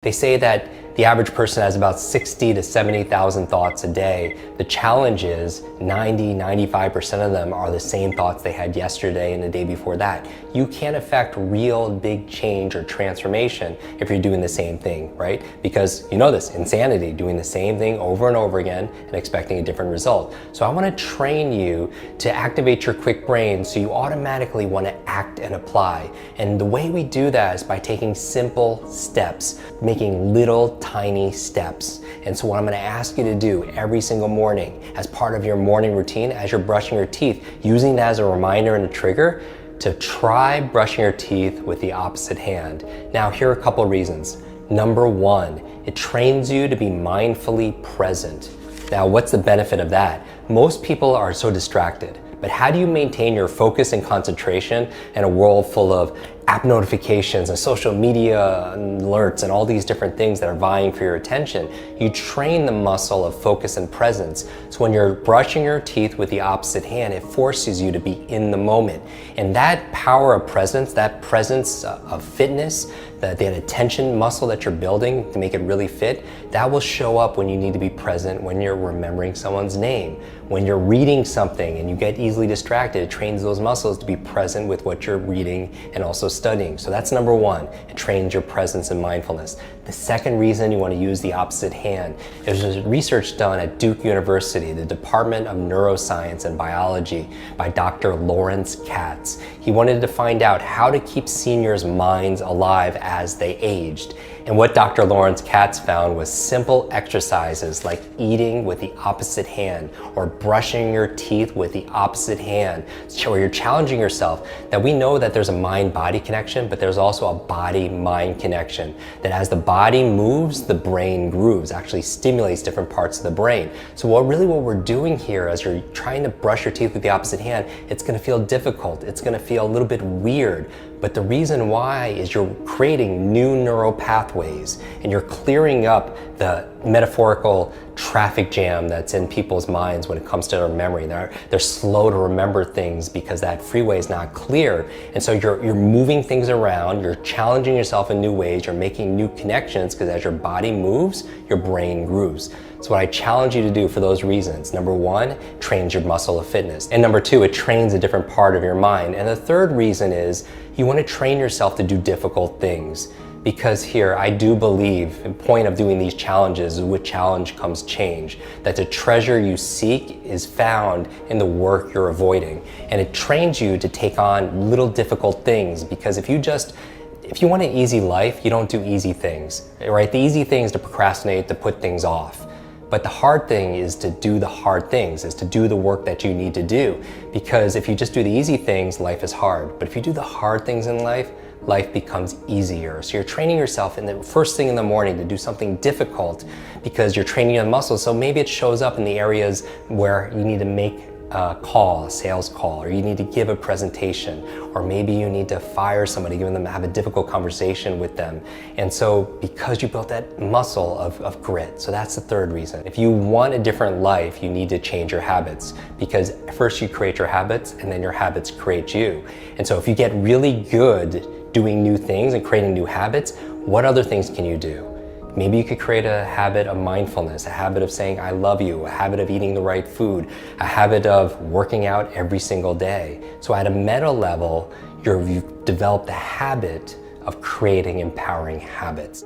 They say that the average person has about 60 to 70,000 thoughts a day. The challenge is 95% of them are the same thoughts they had yesterday and the day before that. You can't affect real big change or transformation if you're doing the same thing, right? Because you know this, insanity, doing the same thing over and over again and expecting a different result. So I want to train you to activate your quick brain so you automatically want to act and apply. And the way we do that is by taking simple steps, making little tiny steps. And so what I'm going to ask you to do every single morning as part of your morning routine, as you're brushing your teeth, using that as a reminder and a trigger to try brushing your teeth with the opposite hand. Now, here are a couple of reasons. Number one, it trains you to be mindfully present. Now, what's the benefit of that? Most people are so distracted, but how do you maintain your focus and concentration in a world full of app notifications and social media alerts and all these different things that are vying for your attention? You train the muscle of focus and presence. So when you're brushing your teeth with the opposite hand, it forces you to be in the moment. And that power of presence, that presence of fitness, that attention muscle that you're building to make it really fit, that will show up when you need to be present, when you're remembering someone's name. When you're reading something and you get easily distracted, it trains those muscles to be present with what you're reading and also studying. So that's number one. It trains your presence and mindfulness. The second reason you want to use the opposite hand is there's research done at Duke University, the Department of Neuroscience and Biology, by Dr. Lawrence Katz. He wanted to find out how to keep seniors' minds alive as they aged. And what Dr. Lawrence Katz found was simple exercises like eating with the opposite hand or brushing your teeth with the opposite hand, where you're challenging yourself that we know that there's a mind-body connection, but there's also a body-mind connection. That as the body moves, the brain grooves, actually stimulates different parts of the brain. So what we're doing here as you're trying to brush your teeth with the opposite hand, it's gonna feel difficult. It's gonna feel a little bit weird. But the reason why is you're creating new neural pathways and you're clearing up the metaphorical traffic jam that's in people's minds when it comes to their memory. They're slow to remember things because that freeway is not clear. And so you're moving things around, you're challenging yourself in new ways, you're making new connections because as your body moves, your brain grooves. So what I challenge you to do for those reasons, number one, trains your muscle of fitness. And number two, it trains a different part of your mind. And the third reason is you want to train yourself to do difficult things. Because here, I do believe the point of doing these challenges is with challenge comes change. That the treasure you seek is found in the work you're avoiding. And it trains you to take on little difficult things, because if you want an easy life, you don't do easy things, right? The easy thing is to procrastinate, to put things off. But the hard thing is to do the hard things, is to do the work that you need to do. Because if you just do the easy things, life is hard. But if you do the hard things in life, life becomes easier. So you're training yourself in the first thing in the morning to do something difficult because you're training your muscles. So maybe it shows up in the areas where you need to make a call, a sales call, or you need to give a presentation, or maybe you need to fire somebody, have a difficult conversation with them. And so because you built that muscle of grit, so that's the third reason. If you want a different life, you need to change your habits, because first you create your habits and then your habits create you. And so if you get really good doing new things and creating new habits, what other things can you do? Maybe you could create a habit of mindfulness, a habit of saying, I love you, a habit of eating the right food, a habit of working out every single day. So at a meta level, you've developed the habit of creating empowering habits.